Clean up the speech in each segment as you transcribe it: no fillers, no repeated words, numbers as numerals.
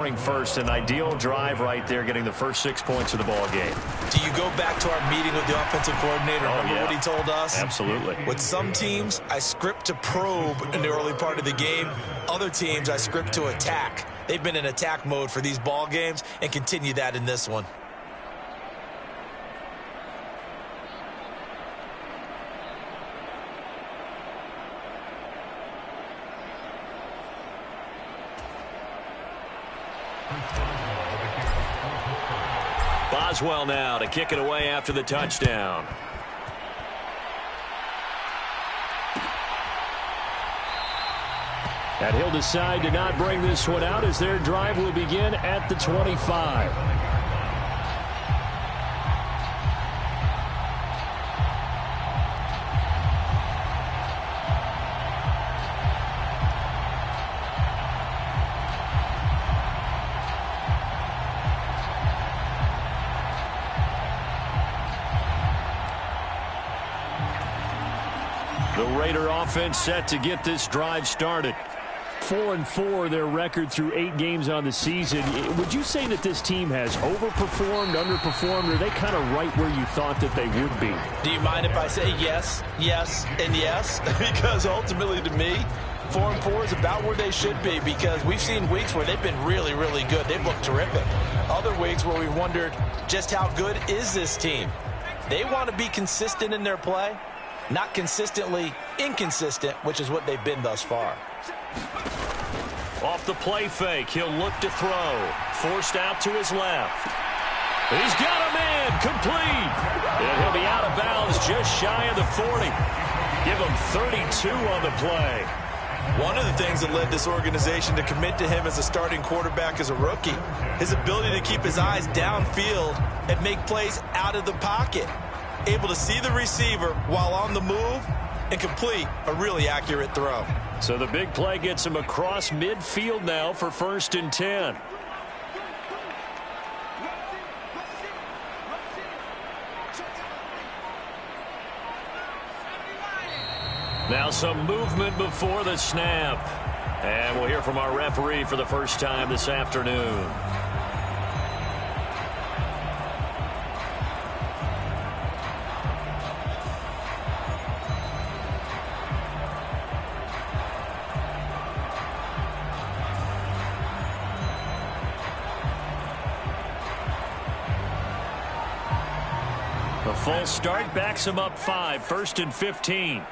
First, an ideal drive right there, getting the first 6 points of the ball game. Do you go back to our meeting with the offensive coordinator? Remember what he told us? Absolutely. With some teams, I script to probe in the early part of the game. Other teams, I script to attack. They've been in attack mode for these ball games and continue that in this one. Boswell now to kick it away after the touchdown. And he'll decide to not bring this one out as their drive will begin at the 25. The Raider offense set to get this drive started. 4-4 their record through 8 games on the season. Would you say that this team has overperformed, underperformed, or are they kind of right where you thought that they would be? Do you mind if I say yes, yes, and yes? Because ultimately to me, 4-4 is about where they should be, because we've seen weeks where they've been really, really good. They've looked terrific. Other weeks where we've wondered just how good is this team. They want to be consistent in their play, not consistently inconsistent, which is what they've been thus far. Off the play fake, he'll look to throw. Forced out to his left. He's got a man, complete. And he'll be out of bounds just shy of the 40. Give him 32 on the play. One of the things that led this organization to commit to him as a starting quarterback as a rookie, his ability to keep his eyes downfield and make plays out of the pocket. Able to see the receiver while on the move and complete a really accurate throw. So the big play gets him across midfield now for 1st and 10. Now some movement before the snap. And we'll hear from our referee for the first time this afternoon. A full start backs him up 5, 1st and 15.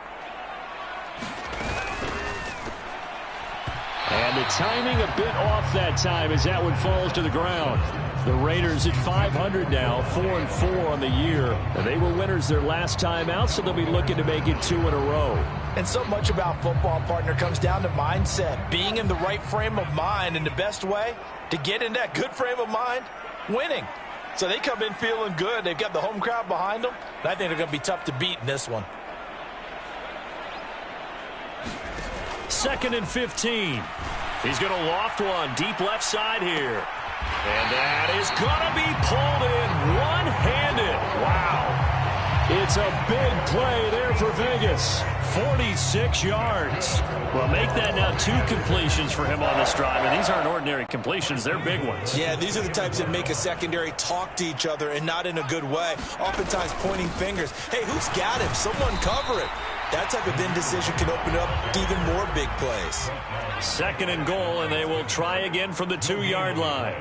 And the timing a bit off that time as that one falls to the ground. The Raiders at 500 now, 4-4 on the year. And they were winners their last time out, so they'll be looking to make it 2 in a row. And so much about football, partner, comes down to mindset. Being in the right frame of mind, and the best way to get in that good frame of mind, winning. So they come in feeling good. They've got the home crowd behind them. And I think they're going to be tough to beat in this one. 2nd and 15. He's going to loft one deep left side here. And that is going to be pulled in one-handed. Wow. It's a big play there for Vegas. 46 yards. Well, make that now 2 completions for him on this drive. And these aren't ordinary completions. They're big ones. Yeah, these are the types that make a secondary talk to each other and not in a good way. Oftentimes pointing fingers. Hey, who's got him? Someone cover it. That type of indecision can open up even more big plays. 2nd and goal, and they will try again from the 2-yard line.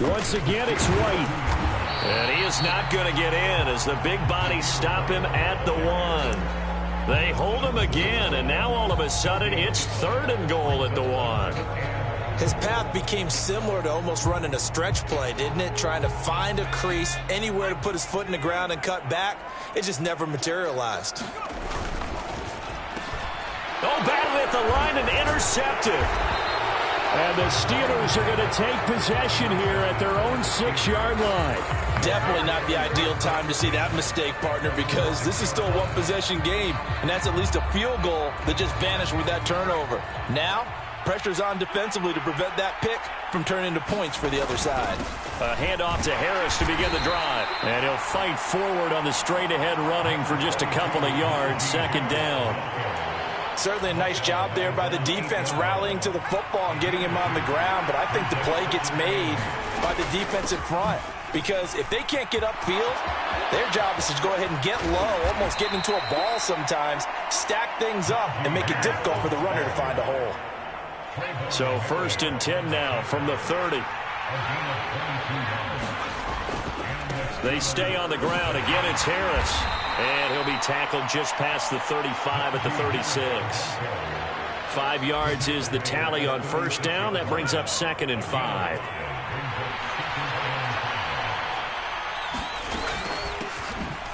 Once again, it's White. And he is not going to get in as the big bodies stop him at the 1. They hold him again, and now all of a sudden it's 3rd and goal at the 1. His path became similar to almost running a stretch play, didn't it? Trying to find a crease, anywhere to put his foot in the ground and cut back. It just never materialized. Oh, battle at the line and intercepted. And the Steelers are going to take possession here at their own 6-yard line. Definitely not the ideal time to see that mistake, partner, because this is still a one-possession game, and that's at least a field goal that just vanished with that turnover. Now, pressure's on defensively to prevent that pick from turning into points for the other side. A handoff to Harris to begin the drive. And he'll fight forward on the straight-ahead running for just a couple of yards. 2nd down. Certainly a nice job there by the defense rallying to the football and getting him on the ground, but I think the play gets made by the defense in front, because if they can't get upfield, their job is to go ahead and get low, almost get into a ball sometimes, stack things up, and make it difficult for the runner to find a hole. So 1st and 10 now from the 30. They stay on the ground. Again, it's Harris. And he'll be tackled just past the 35 at the 36. 5 yards is the tally on 1st down. That brings up 2nd and 5.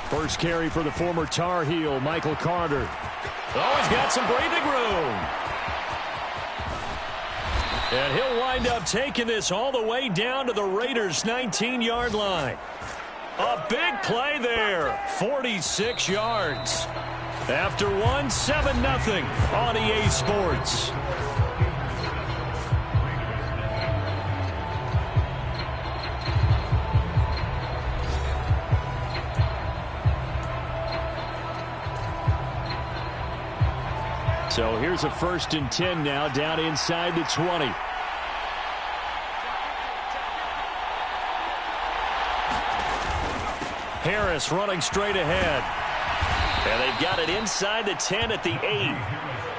First carry for the former Tar Heel, Michael Carter. Oh, he's got some breathing room. And he'll wind up taking this all the way down to the Raiders' 19-yard line. A big play there, 46 yards. After one, 7-0 on EA Sports. So here's a 1st and 10 now, down inside the 20. Harris running straight ahead. And they've got it inside the 10 at the 8.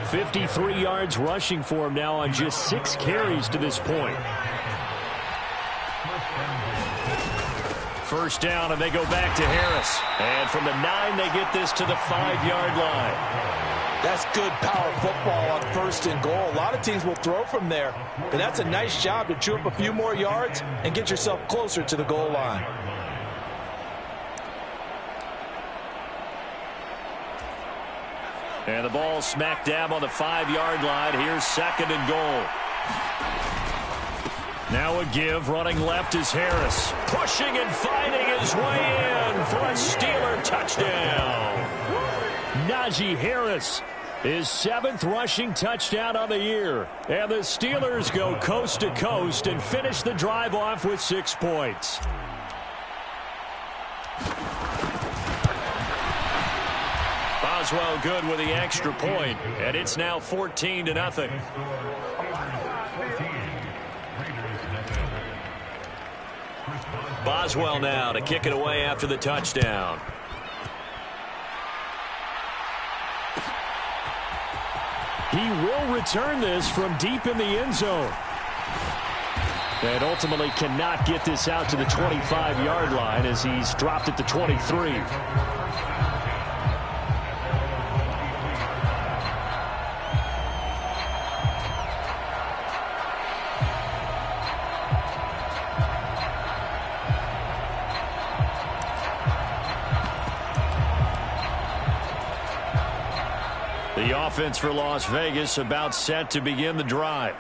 53 yards rushing for him now on just 6 carries to this point. 1st down, and they go back to Harris. And from the 9, they get this to the 5-yard line. That's good power football on 1st and goal. A lot of teams will throw from there, but that's a nice job to chew up a few more yards and get yourself closer to the goal line. And the ball smack dab on the 5-yard line. Here's 2nd and goal. Now a give. Running left is Harris. Pushing and fighting his way in for a Steeler touchdown. Najee Harris, his 7th rushing touchdown on the year. And the Steelers go coast to coast and finish the drive off with 6 points. Boswell good with the extra point, and it's now 14-0. Boswell now to kick it away after the touchdown. He will return this from deep in the end zone. And ultimately cannot get this out to the 25-yard line as he's dropped at the 23. The offense for Las Vegas about set to begin the drive.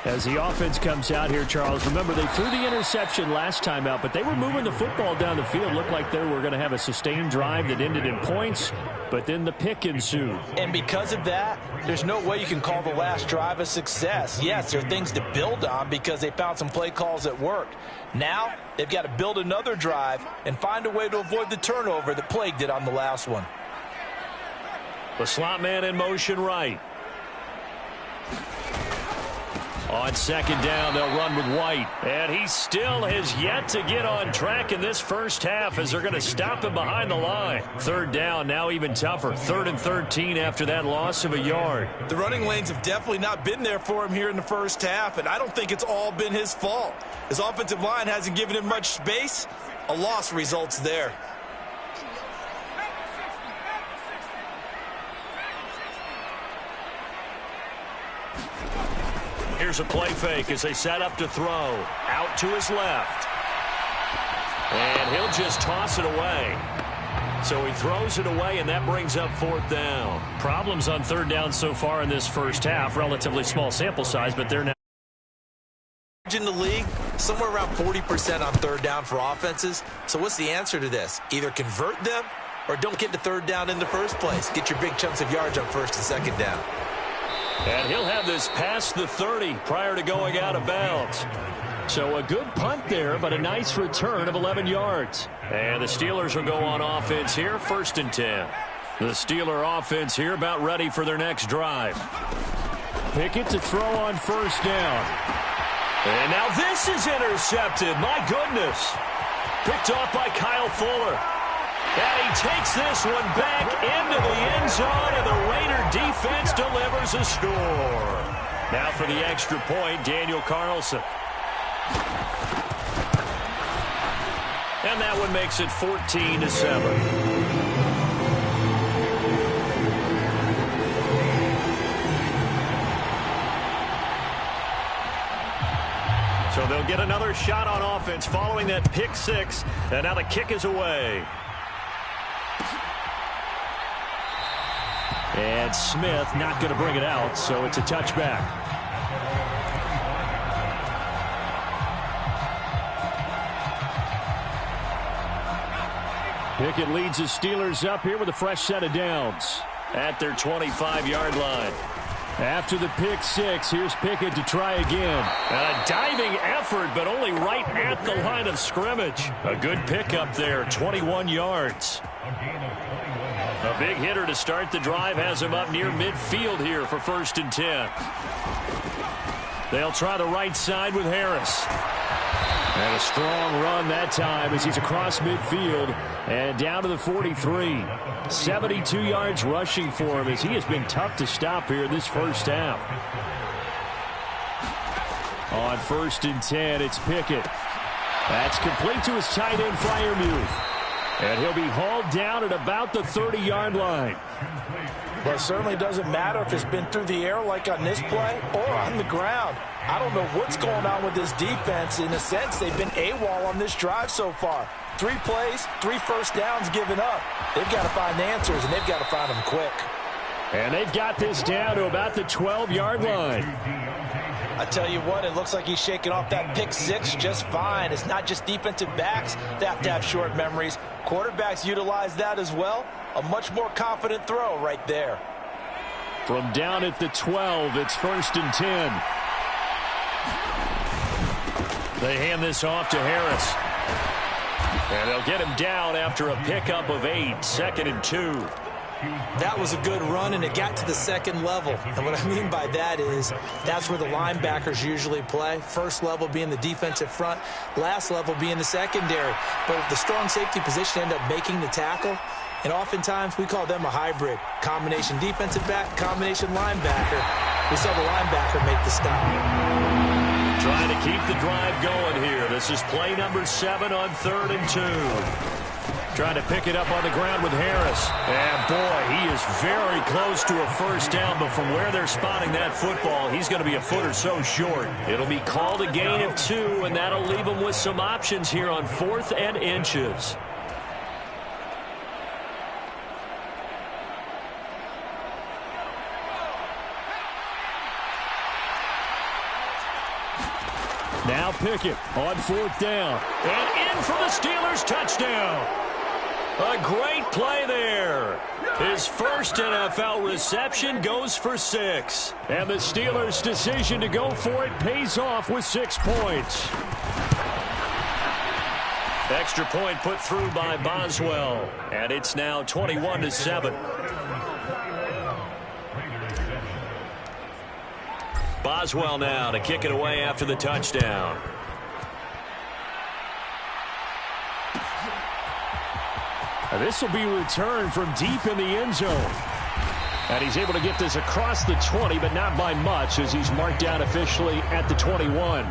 As the offense comes out here, Charles, remember they threw the interception last time out, but they were moving the football down the field. Looked like they were going to have a sustained drive that ended in points, but then the pick ensued. And because of that, there's no way you can call the last drive a success. Yes, there are things to build on because they found some play calls that worked. Now they've got to build another drive and find a way to avoid the turnover that plagued it on the last one. The slot man in motion right. On 2nd down, they'll run with White. And he still has yet to get on track in this first half as they're going to stop him behind the line. 3rd down, now even tougher. 3rd and 13 after that loss of a yard. The running lanes have definitely not been there for him here in the first half, and I don't think it's all been his fault. His offensive line hasn't given him much space. A loss results there. Here's a play fake as they set up to throw. Out to his left. And he'll just toss it away. So he throws it away, and that brings up 4th down. Problems on 3rd down so far in this first half. Relatively small sample size, but they're now in the league, somewhere around 40% on 3rd down for offenses. So what's the answer to this? Either convert them or don't get to 3rd down in the first place. Get your big chunks of yards on 1st and 2nd down. And he'll have this past the 30 prior to going out of bounds. So a good punt there, but a nice return of 11 yards. And the Steelers will go on offense here, 1st and 10. The Steeler offense here about ready for their next drive. Pickett to throw on first down. And now this is intercepted. My goodness. Picked off by Kyle Fuller. And he takes this one back into the end zone, and the Raider defense delivers a score. Now for the extra point, Daniel Carlson. And that one makes it 14-7. So they'll get another shot on offense following that pick six. And now the kick is away. And Smith not going to bring it out, so it's a touchback. Pickett leads the Steelers up here with a fresh set of downs. At their 25-yard line. After the pick six, here's Pickett to try again. And a diving effort, but only right at the line of scrimmage. A good pickup there, 21 yards. A big hitter to start the drive has him up near midfield here for 1st and 10. They'll try the right side with Harris. And a strong run that time as he's across midfield and down to the 43. 72 yards rushing for him as he has been tough to stop here this first half. On 1st and 10, it's Pickett. That's complete to his tight end, Freiermuth. And he'll be hauled down at about the 30-yard line. But it certainly doesn't matter if it's been through the air like on this play or on the ground. I don't know what's going on with this defense. In a sense, they've been AWOL on this drive so far. 3 plays, 3 first downs given up. They've got to find answers, and they've got to find them quick. And they've got this down to about the 12-yard line. I tell you what, it looks like he's shaking off that pick six just fine. It's not just defensive backs that have to have short memories. Quarterbacks utilize that as well. A much more confident throw right there. From down at the 12, it's 1st and 10. They hand this off to Harris. And they'll get him down after a pickup of 8, 2nd and 2. That was a good run, and it got to the second level. And what I mean by that is that's where the linebackers usually play. First level being the defensive front, last level being the secondary. But the strong safety position end up making the tackle. And oftentimes we call them a hybrid. Combination defensive back, combination linebacker. We saw the linebacker make the stop. Trying to keep the drive going here. This is play number 7 on 3rd and 2. Trying to pick it up on the ground with Harris. And, boy, he is very close to a first down, but from where they're spotting that football, he's going to be a foot or so short. It'll be called a gain of 2, and that'll leave him with some options here on 4th and inches. Now Pickett on 4th down. And in for the Steelers touchdown. A great play there. His first NFL reception goes for 6. And the Steelers' decision to go for it pays off with 6 points. Extra point put through by Boswell. And it's now 21-7. Boswell now to kick it away after the touchdown. This will be returned from deep in the end zone. And he's able to get this across the 20, but not by much as he's marked down officially at the 21.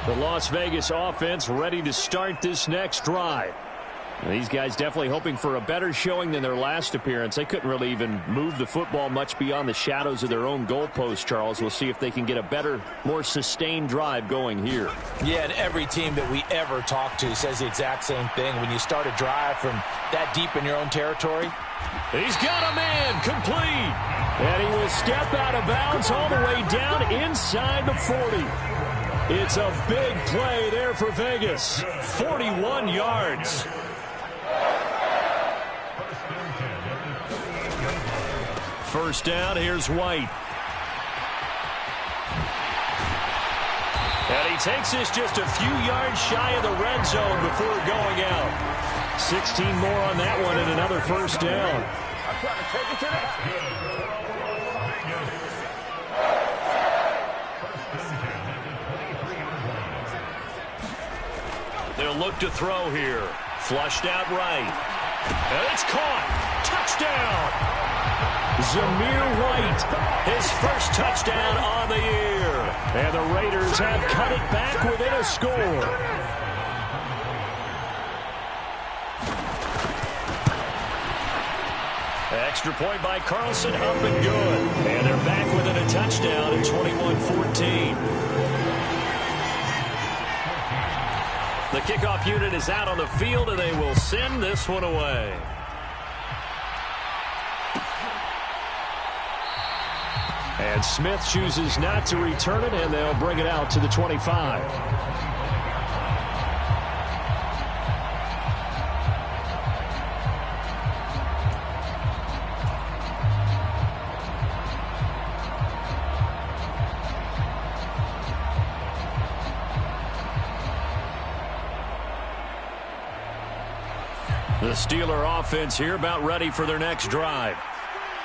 The Las Vegas offense ready to start this next drive. These guys definitely hoping for a better showing than their last appearance. They couldn't really even move the football much beyond the shadows of their own goalpost, Charles. We'll see if they can get a better, more sustained drive going here. Yeah, and every team that we ever talk to says the exact same thing. When you start a drive from that deep in your own territory. He's got a man complete. And he will step out of bounds all the way down inside the 40. It's a big play there for Vegas. 41 yards. First down, here's White. And he takes this just a few yards shy of the red zone before going out. 16 more on that one and another first down. They'll look to throw here. Flushed out right. And it's caught. Touchdown. Zamir White, his first touchdown on the year. And the Raiders have cut it back within a score. Extra point by Carlson, up and good. And they're back within a touchdown at 21-14. The kickoff unit is out on the field, and they will send this one away. And Smith chooses not to return it, and they'll bring it out to the 25. The Steeler offense here about ready for their next drive.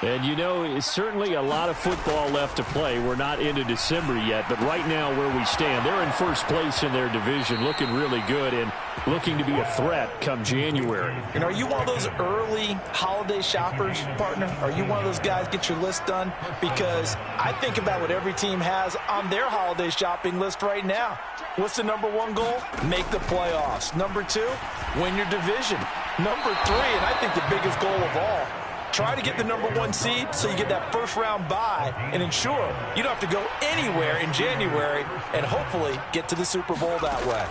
And, you know, it's certainly a lot of football left to play. We're not into December yet, but right now where we stand, they're in first place in their division, looking really good and looking to be a threat come January. And are you one of those early holiday shoppers, partner? Are you one of those guys get your list done? Because I think about what every team has on their holiday shopping list right now. What's the number one goal? Make the playoffs. Number two, win your division. Number three, and I think the biggest goal of all, try to get the number one seed so you get that first round bye and ensure you don't have to go anywhere in January and hopefully get to the Super Bowl that way.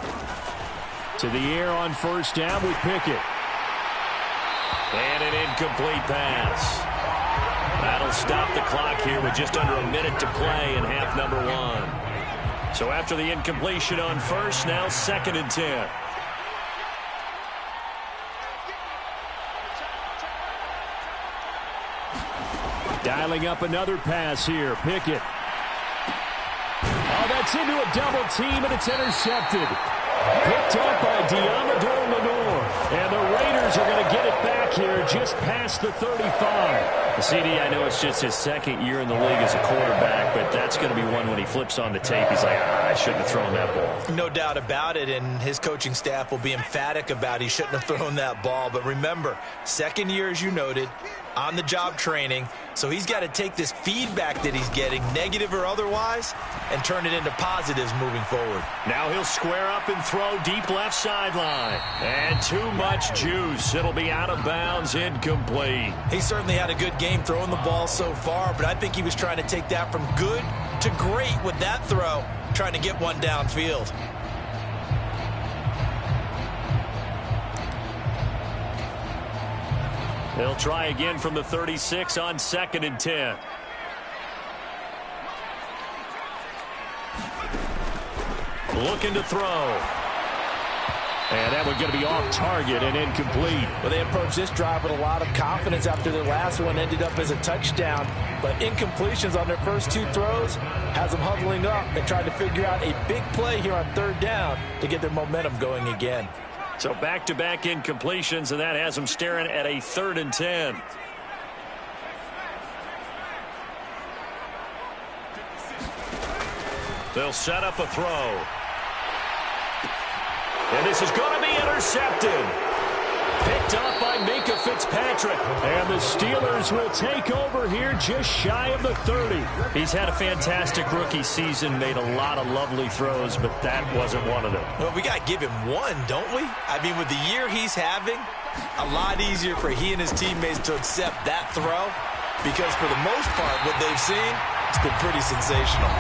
To the air on first down with Pickett. And an incomplete pass. That'll stop the clock here with just under a minute to play in half number one. So after the incompletion on first, now 2nd and 10. Dialing up another pass here. Pickett. Oh, that's into a double team, and it's intercepted. Picked up by Diamador Lenore. And the Raiders are going to get it back here just past the 35. CD, I know it's just his second year in the league as a quarterback, but that's going to be one when he flips on the tape. He's like, I shouldn't have thrown that ball. No doubt about it, and his coaching staff will be emphatic about he shouldn't have thrown that ball. But remember, second year, as you noted, on-the-job training, so he's got to take this feedback that he's getting, negative or otherwise, and turn it into positives moving forward. Now he'll square up and throw deep left sideline. And too much juice. It'll be out of bounds, incomplete. He certainly had a good game throwing the ball so far, but I think he was trying to take that from good to great with that throw, trying to get one downfield. They'll try again from the 36 on 2nd and 10. Looking to throw. And that one's going to be off target and incomplete. Well, they approached this drive with a lot of confidence after their last one ended up as a touchdown. But incompletions on their first two throws has them huddling up and trying to figure out a big play here on 3rd down to get their momentum going again. So back-to-back incompletions, and that has them staring at a 3rd and 10. They'll set up a throw. And this is going to be intercepted. Picked up by Minkah Fitzpatrick. And the Steelers will take over here just shy of the 30. He's had a fantastic rookie season, made a lot of lovely throws, but that wasn't one of them. Well, we got to give him one, don't we? I mean, with the year he's having, a lot easier for he and his teammates to accept that throw because for the most part, what they've seen, it's been pretty sensational.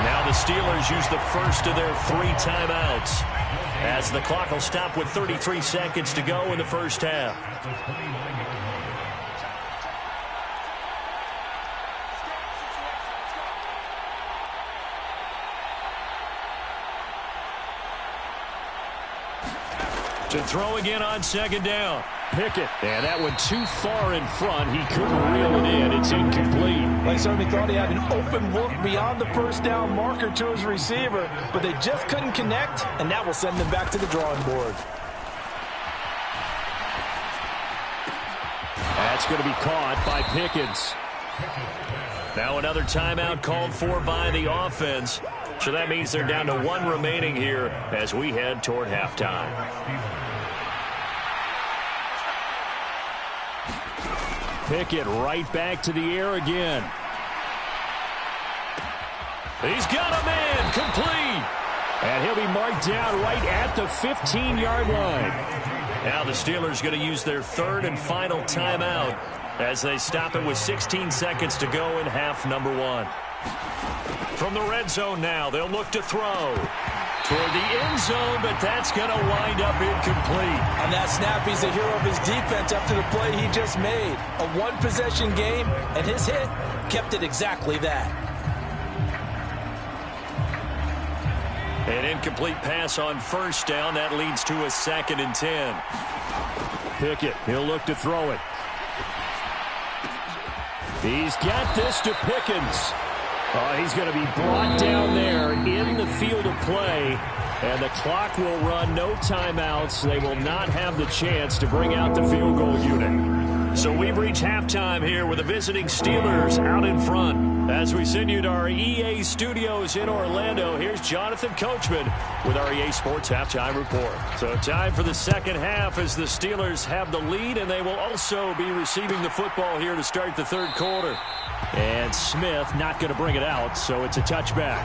Now the Steelers use the first of their 3 timeouts as the clock will stop with 33 seconds to go in the first half. To throw again on second down. Pickett. And that one too far in front. He couldn't reel it in. It's incomplete. They certainly thought he had an open look beyond the first down marker to his receiver, but they just couldn't connect, and that will send them back to the drawing board. That's going to be caught by Pickens. Now another timeout called for by the offense. So that means they're down to one remaining here as we head toward halftime. Pickett right back to the air again. He's got a man complete. And he'll be marked down right at the 15-yard line. Now the Steelers going to use their third and final timeout as they stop it with 16 seconds to go in half number one. From the red zone now, they'll look to throw toward the end zone, but that's going to wind up incomplete. On that snap, he's the hero of his defense after the play he just made. A one-possession game, and his hit kept it exactly that. An incomplete pass on first down. That leads to a 2nd and 10. Pickett, he'll look to throw it. He's got this to Pickens. He's going to be brought down there in the field of play, and the clock will run. No timeouts. They will not have the chance to bring out the field goal unit. So we've reached halftime here with the visiting Steelers out in front. As we send you to our EA studios in Orlando, here's Jonathan Coachman with our EA Sports Halftime Report. So time for the second half as the Steelers have the lead, and they will also be receiving the football here to start the third quarter. And Smith not going to bring it out, so it's a touchback.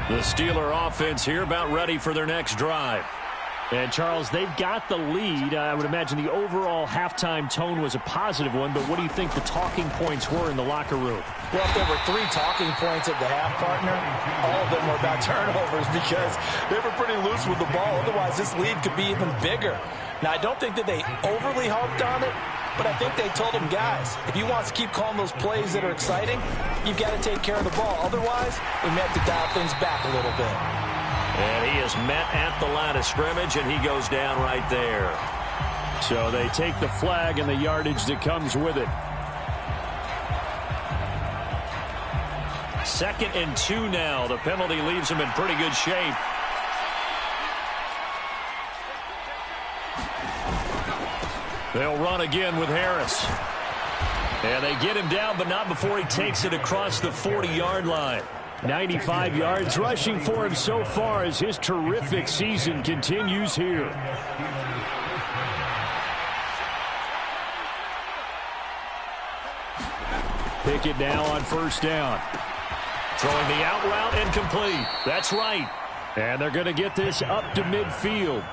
The Steeler offense here about ready for their next drive. And, Charles, they've got the lead. I would imagine the overall halftime tone was a positive one, but what do you think the talking points were in the locker room? Well, if there were 3 talking points at the half, partner, all of them were about turnovers because they were pretty loose with the ball. Otherwise, this lead could be even bigger. Now, I don't think that they overly harped on it, but I think they told them, guys, if you want to keep calling those plays that are exciting, you've got to take care of the ball. Otherwise, we may have to dial things back a little bit. And he is met at the line of scrimmage, and he goes down right there. So they take the flag and the yardage that comes with it. 2nd and 2 now. The penalty leaves him in pretty good shape. They'll run again with Harris. And they get him down, but not before he takes it across the 40-yard line. 95 yards rushing for him so far as his terrific season continues here. Pickett now on first down. Throwing the out route incomplete. That's right. And they're going to get this up to midfield.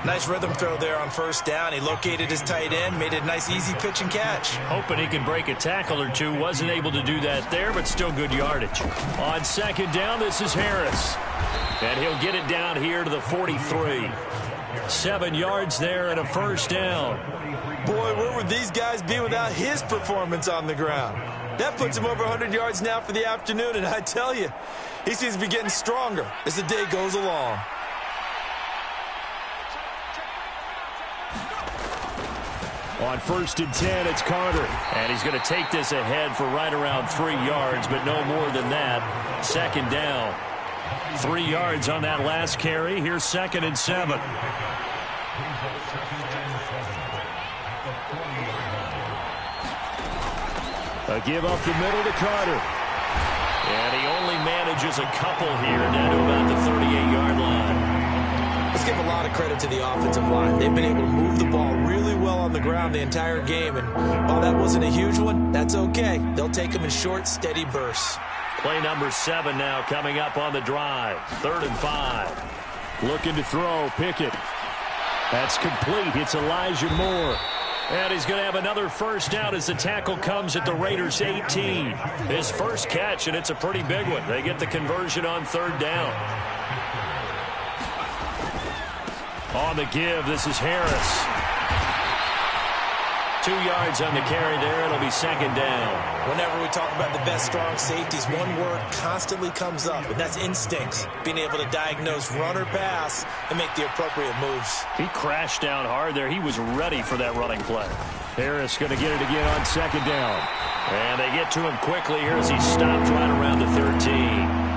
Nice rhythm throw there on first down. He located his tight end, made it a nice, easy pitch and catch. Hoping he can break a tackle or two. Wasn't able to do that there, but still good yardage. On second down, this is Harris. And he'll get it down here to the 43. 7 yards there and a first down. Boy, where would these guys be without his performance on the ground? That puts him over 100 yards now for the afternoon, and I tell you, he seems to be getting stronger as the day goes along. On first and 10, it's Carter. And he's going to take this ahead for right around 3 yards, but no more than that. Second down. 3 yards on that last carry. Here's 2nd and 7. A give up the middle to Carter. And he only manages a couple here down to about the 38-yard line. Let's give a lot of credit to the offensive line. They've been able to move the ball really well on the ground the entire game. And while that wasn't a huge one, that's okay. They'll take them in short, steady bursts. Play number 7 now coming up on the drive. 3rd and 5. Looking to throw, Pickett. That's complete. It's Elijah Moore. And he's going to have another first down as the tackle comes at the Raiders' 18. His first catch, and it's a pretty big one. They get the conversion on 3rd down. On the give, this is Harris. 2 yards on the carry there. It'll be second down. Whenever we talk about the best strong safeties, one word constantly comes up, and that's instincts. Being able to diagnose run or pass and make the appropriate moves. He crashed down hard there. He was ready for that running play. Harris going to get it again on second down. And they get to him quickly here as he stopped right around the 13.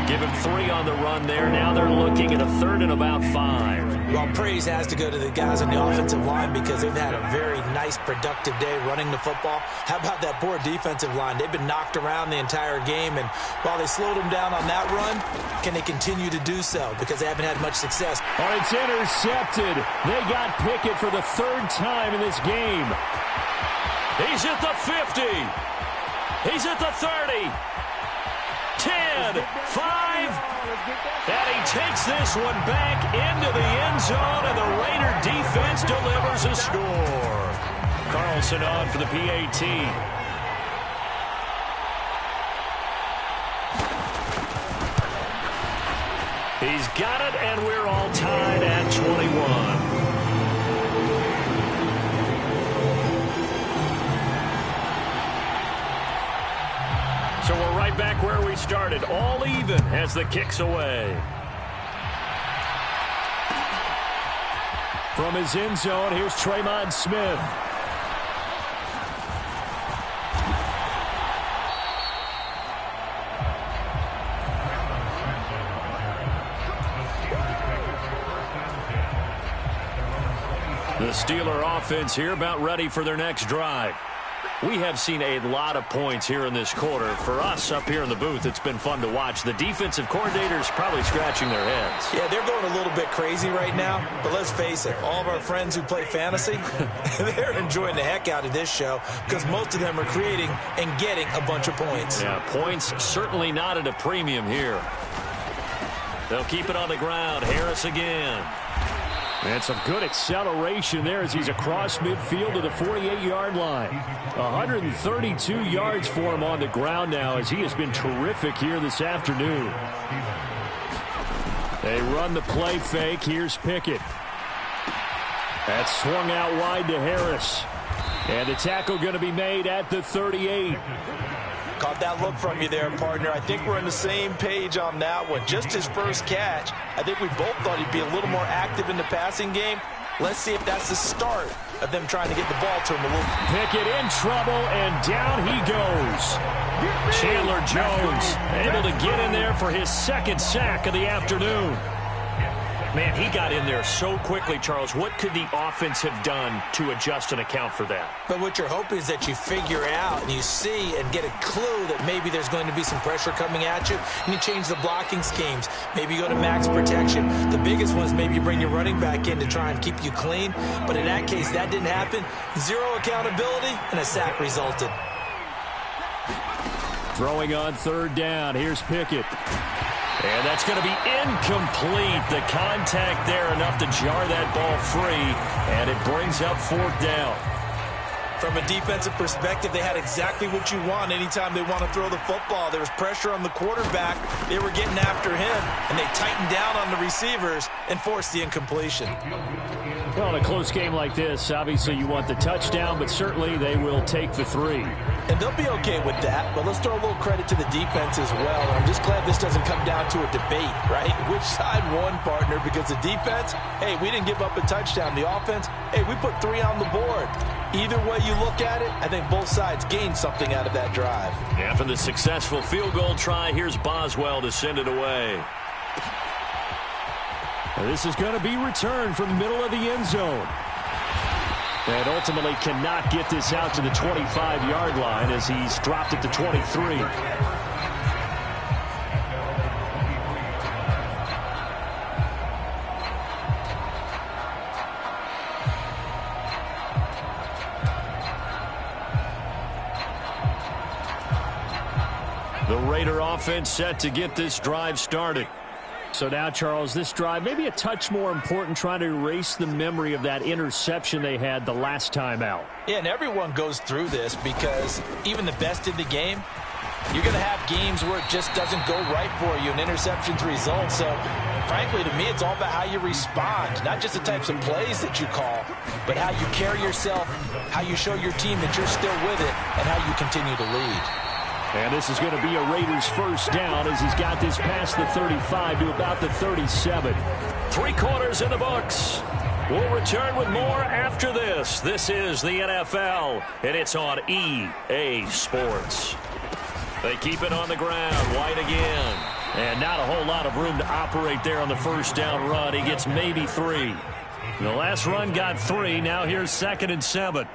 Give him 3 on the run there. Now they're looking at a 3rd and about 5. Well, praise has to go to the guys on the offensive line because they've had a very nice, productive day running the football. How about that poor defensive line? They've been knocked around the entire game, and while they slowed them down on that run, can they continue to do so? Because they haven't had much success. Oh, it's intercepted. They got Pickett for the 3rd time in this game. He's at the 50. He's at the 30. 10, 5, and he takes this one back into the end zone, and the Raider defense delivers a score. Carlson on for the PAT. He's got it, and we're all tied at 21. So we're right back where we started, all even as the kick's away. From his end zone, here's Tremon Smith. The Steeler offense here about ready for their next drive. We have seen a lot of points here in this quarter. For us up here in the booth, it's been fun to watch. The defensive coordinators probably scratching their heads. Yeah, they're going a little bit crazy right now. But let's face it, all of our friends who play fantasy, they're enjoying the heck out of this show because most of them are creating and getting a bunch of points. Yeah, points certainly not at a premium here. They'll keep it on the ground. Harris again. And some good acceleration there as he's across midfield to the 48-yard line. 132 yards for him on the ground now as he has been terrific here this afternoon. They run the play fake. Here's Pickett. That's swung out wide to Harris. And the tackle going to be made at the 38. Caught that look from you there, partner. I think we're on the same page on that one. Just his first catch. I think we both thought he'd be a little more active in the passing game. Let's see if that's the start of them trying to get the ball to him a little. Pickett in trouble, and down he goes. Chandler Jones able to get in there for his 2nd sack of the afternoon. Man, he got in there so quickly, Charles. What could the offense have done to adjust and account for that? But what you're hoping is that you figure out and you see and get a clue that maybe there's going to be some pressure coming at you, and you change the blocking schemes. Maybe you go to max protection. The biggest one is maybe you bring your running back in to try and keep you clean. But in that case, that didn't happen. 0 accountability, and a sack resulted. Throwing on 3rd down. Here's Pickett. And that's going to be incomplete. The contact there enough to jar that ball free, and it brings up 4th down. From a defensive perspective, they had exactly what you want anytime they want to throw the football. There was pressure on the quarterback. They were getting after him, and they tightened down on the receivers and forced the incompletion. Well, in a close game like this, obviously you want the touchdown, but certainly they will take the 3. And they'll be okay with that, but let's throw a little credit to the defense as well. I'm just glad this doesn't come down to a debate, right? Which side won, partner? Because the defense, hey, we didn't give up a touchdown. The offense, hey, we put 3 on the board. Either way you look at it, I think both sides gained something out of that drive. After the successful field goal try, here's Boswell to send it away. This is going to be returned from the middle of the end zone. And ultimately cannot get this out to the 25-yard line as he's dropped it to 23. The Raider offense set to get this drive started. So now, Charles, this drive maybe a touch more important, trying to erase the memory of that interception they had the last time out. Yeah, and everyone goes through this because even the best in the game, You're going to have games where it just doesn't go right for you, and interceptions result. So, frankly, to me, it's all about how you respond, not just the types of plays that you call, but how you carry yourself, how you show your team that you're still with it, and how you continue to lead. And this is going to be a Raiders first down as he's got this past the 35 to about the 37. 3 quarters in the books. We'll return with more after this. This is the NFL, and it's on EA Sports. They keep it on the ground. White again. And not a whole lot of room to operate there on the first down run. He gets maybe 3. The last run got 3. Now here's 2nd and 7.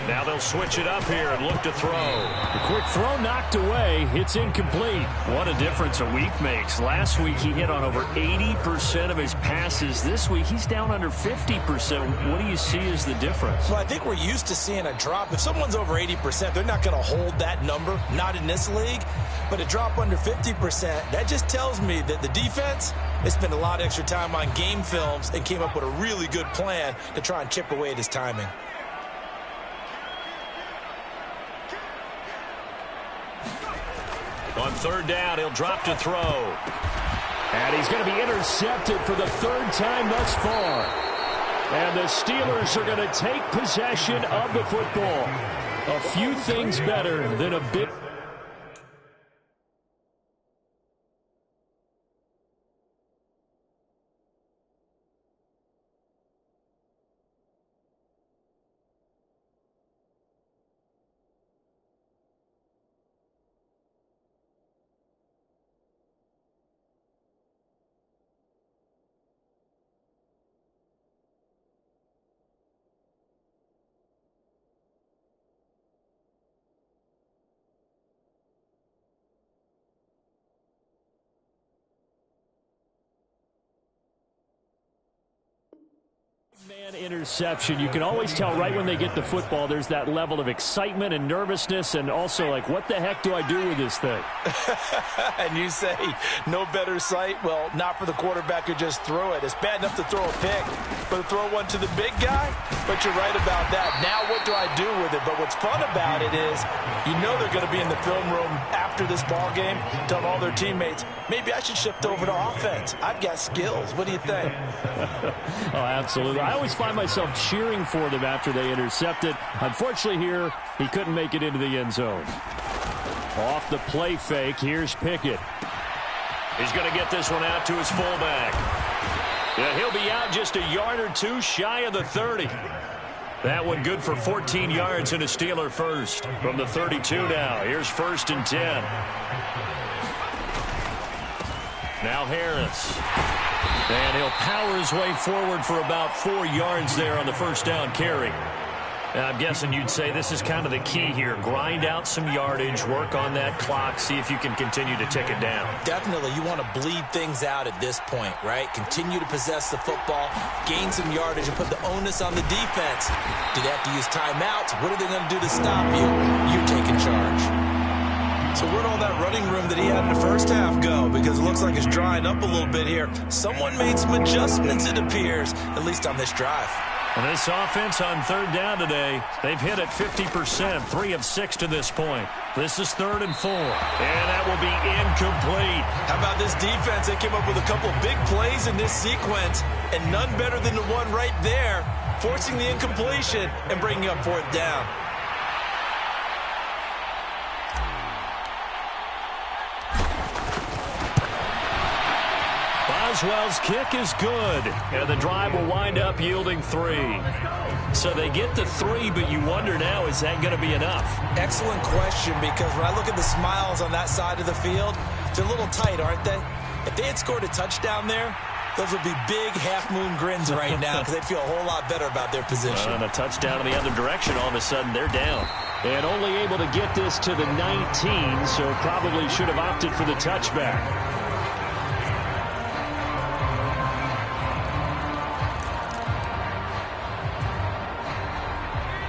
Now they'll switch it up here and look to throw. The quick throw knocked away. It's incomplete. What a difference a week makes. Last week he hit on over 80% of his passes. This week he's down under 50%. What do you see as the difference? Well, I think we're used to seeing a drop. If someone's over 80%, they're not going to hold that number, not in this league. But a drop under 50%, that just tells me that the defense, they spent a lot of extra time on game films and came up with a really good plan to try and chip away at his timing. On 3rd down, he'll drop to throw. And he's going to be intercepted for the 3rd time thus far. And the Steelers are going to take possession of the football. A few things better than a bit. Man interception. You can always tell right when they get the football, there's that level of excitement and nervousness, and also like, what the heck do I do with this thing? And you say, no better sight? Well, not for the quarterback who just threw it. It's bad enough to throw a pick, but to throw one to the big guy? But you're right about that. Now what do I do with it? But what's fun about it is, you know they're going to be in the film room after this ball game, telling all their teammates, maybe I should shift over to offense. I've got skills. What do you think? Oh, absolutely. I always find myself cheering for them after they intercept it. Unfortunately here, he couldn't make it into the end zone. Off the play fake, here's Pickett. He's going to get this one out to his fullback. Yeah, he'll be out just a yard or two shy of the 30. That one good for 14 yards and a Steeler first. From the 32 now, here's 1st and 10. Now Harris. And he'll power his way forward for about 4 yards there on the first down carry. And I'm guessing you'd say this is kind of the key here. Grind out some yardage, work on that clock, see if you can continue to tick it down. Definitely, you want to bleed things out at this point, right? Continue to possess the football, gain some yardage, and put the onus on the defense. Do they have to use timeouts? What are they going to do to stop you? You're taking charge. So where'd all that running room that he had in the first half go? Because it looks like it's drying up a little bit here. Someone made some adjustments, it appears, at least on this drive. And this offense on 3rd down today, they've hit at 50%, 3 of 6 to this point. This is 3rd and 4, and that will be incomplete. How about this defense? They came up with a couple big plays in this sequence, and none better than the one right there, forcing the incompletion and bringing up 4th down. Boswell's kick is good, and the drive will wind up yielding 3. So they get the 3, but you wonder now, is that going to be enough? Excellent question, because when I look at the smiles on that side of the field, they're a little tight, aren't they? If they had scored a touchdown there, those would be big half-moon grins right now because they'd feel a whole lot better about their position. And a touchdown in the other direction, all of a sudden they're down. And only able to get this to the 19, so probably should have opted for the touchback.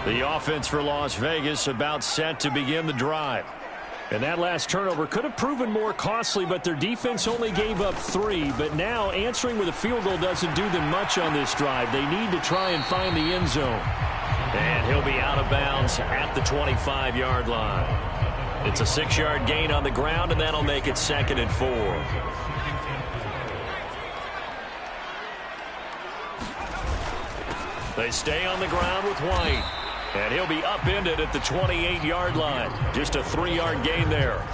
The offense for Las Vegas about set to begin the drive. And that last turnover could have proven more costly, but their defense only gave up 3. But now answering with a field goal doesn't do them much on this drive. They need to try and find the end zone. And he'll be out of bounds at the 25-yard line. It's a 6-yard gain on the ground, and that'll make it 2nd and 4. They stay on the ground with White. And he'll be upended at the 28-yard line. Just a 3-yard gain there.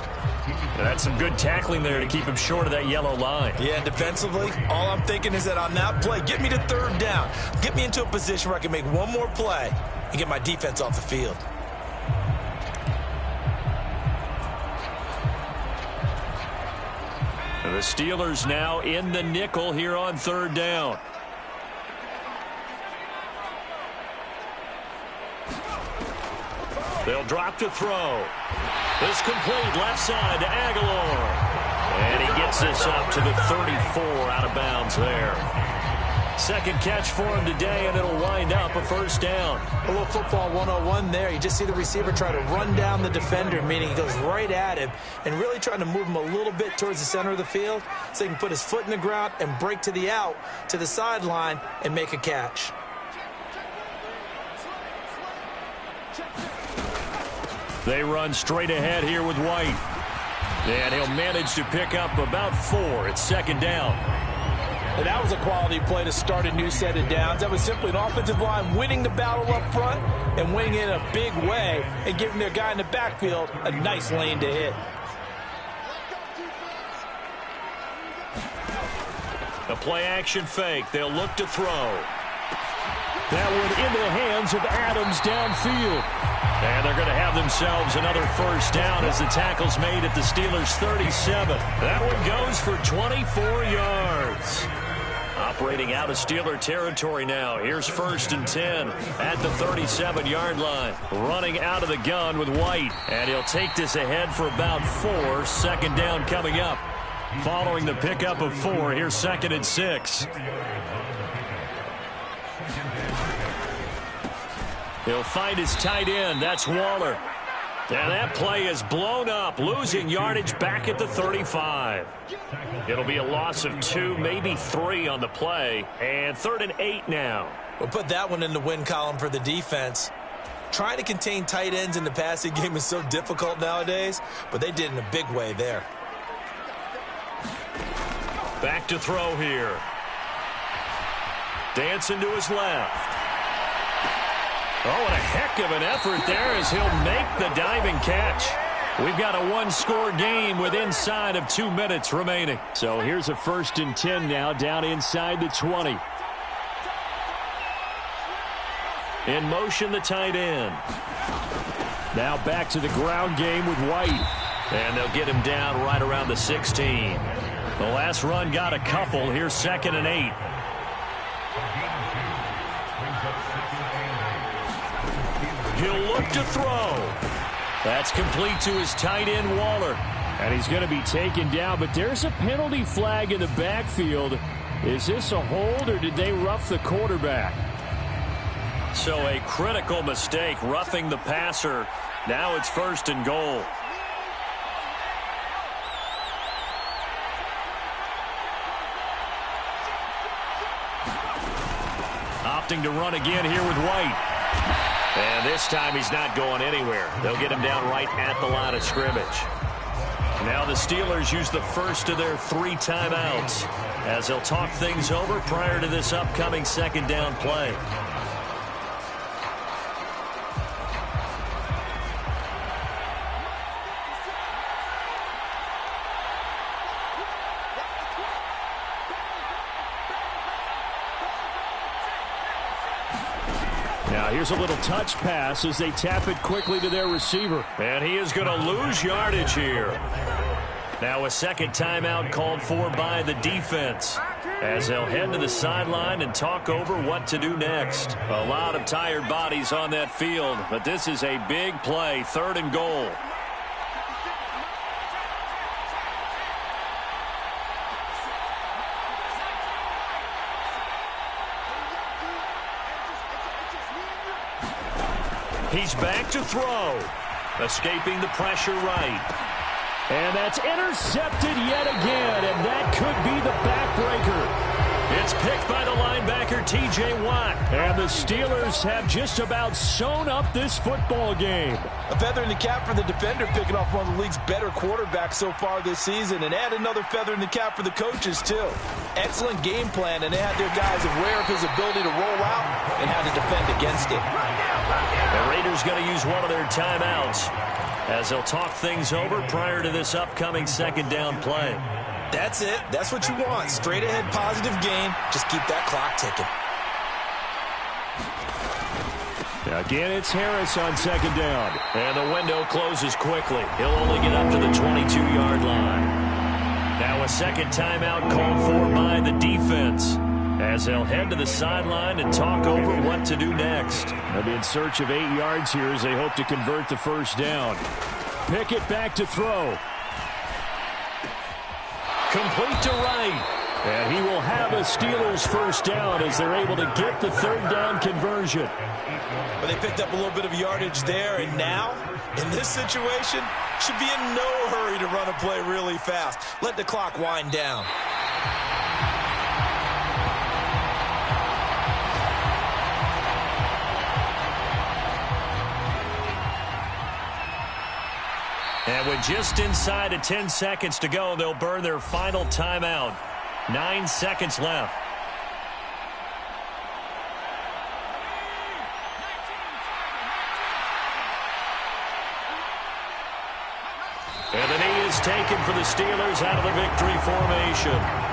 And that's some good tackling there to keep him short of that yellow line. Yeah, and defensively, all I'm thinking is that on that play, get me to 3rd down. Get me into a position where I can make one more play and get my defense off the field. And the Steelers now in the nickel here on 3rd down. They'll drop to throw. This complete left side to Aguilar. And he gets this up to the 34 out of bounds there. 2nd catch for him today, and it'll wind up a 1st down. A little football 101 there. You just see the receiver try to run down the defender, meaning he goes right at him and really trying to move him a little bit towards the center of the field so he can put his foot in the ground and break to the out, to the sideline, and make a catch. They run straight ahead here with White. And he'll manage to pick up about 4. It's 2nd down. And that was a quality play to start a new set of downs. That was simply an offensive line winning the battle up front and winning it in a big way and giving their guy in the backfield a nice lane to hit. A play-action fake. They'll look to throw. That one into the hands of Adams downfield. And they're going to have themselves another 1st down as the tackle's made at the Steelers' 37. That one goes for 24 yards. Operating out of Steeler territory now. Here's 1st and 10 at the 37-yard line. Running out of the gun with White. And he'll take this ahead for about 4. 2nd down coming up. Following the pickup of 4, here's 2nd and 6. He'll find his tight end. That's Waller. And that play is blown up, losing yardage back at the 35. It'll be a loss of 2, maybe 3 on the play. And 3rd and 8 now. We'll put that one in the win column for the defense. Trying to contain tight ends in the passing game is so difficult nowadays, but they did in a big way there. Back to throw here. Dancing to his left. Oh, and a heck of an effort there as he'll make the diving catch. We've got a 1-score game with inside of 2 minutes remaining. So here's a 1st and 10 now down inside the 20. In motion, the tight end. Now back to the ground game with White. And they'll get him down right around the 16. The last run got a couple. Here's 2nd and 8. He'll look to throw. That's complete to his tight end, Waller. And he's going to be taken down, but there's a penalty flag in the backfield. Is this a hold, or did they rough the quarterback? So a critical mistake, roughing the passer. Now it's 1st and goal. Opting to run again here with White. And this time he's not going anywhere. They'll get him down right at the line of scrimmage. Now the Steelers use the first of their 3 timeouts as they'll talk things over prior to this upcoming 2nd down play. Now here's a little touch pass as they tap it quickly to their receiver. And he is going to lose yardage here. Now a 2nd timeout called for by the defense as they'll head to the sideline and talk over what to do next. A lot of tired bodies on that field, but this is a big play, 3rd and goal. He's back to throw. Escaping the pressure right. And that's intercepted yet again, and that could be the backbreaker. It's picked by the linebacker, T.J. Watt. And the Steelers have just about sewn up this football game. A feather in the cap for the defender, picking off one of the league's better quarterbacks so far this season, and add another feather in the cap for the coaches, too. Excellent game plan, and they had their guys aware of his ability to roll out and how to defend against it. The Raiders going to use one of their timeouts as they'll talk things over prior to this upcoming second down play. That's it. That's what you want. Straight ahead positive gain. Just keep that clock ticking. Again, it's Harris on second down. And the window closes quickly. He'll only get up to the 22-yard line. Now a second timeout called for by the defense as they'll head to the sideline and talk over what to do next. They'll be in search of 8 yards here as they hope to convert the first down. Pickett back to throw. Complete to right. And he will have a Steelers first down as they're able to get the third down conversion. But they picked up a little bit of yardage there, and now, in this situation, should be in no hurry to run a play really fast. Let the clock wind down. And with just inside of 10 seconds to go, they'll burn their final timeout. 9 seconds left. And the knee is taken for the Steelers out of the victory formation.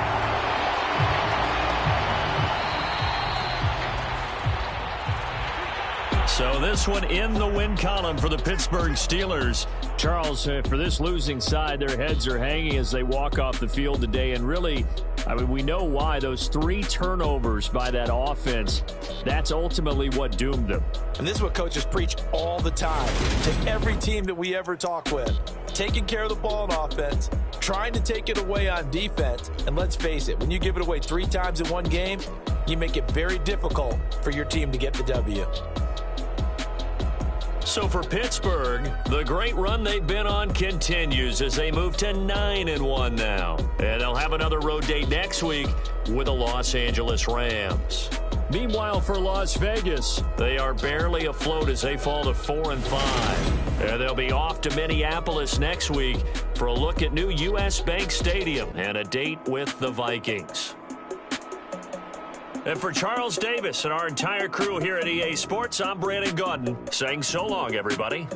So this one in the win column for the Pittsburgh Steelers. Charles, for this losing side, their heads are hanging as they walk off the field today. And really, I mean, we know why. Those 3 turnovers by that offense, that's ultimately what doomed them. And this is what coaches preach all the time to every team that we ever talk with. Taking care of the ball on offense, trying to take it away on defense. And let's face it, when you give it away 3 times in one game, you make it very difficult for your team to get the W. So for Pittsburgh, the great run they've been on continues as they move to 9-1 now. And they'll have another road date next week with the Los Angeles Rams. Meanwhile, for Las Vegas, they are barely afloat as they fall to 4-5. And they'll be off to Minneapolis next week for a look at new U.S. Bank Stadium and a date with the Vikings. And for Charles Davis and our entire crew here at EA Sports, I'm Brandon Gaudin saying so long, everybody.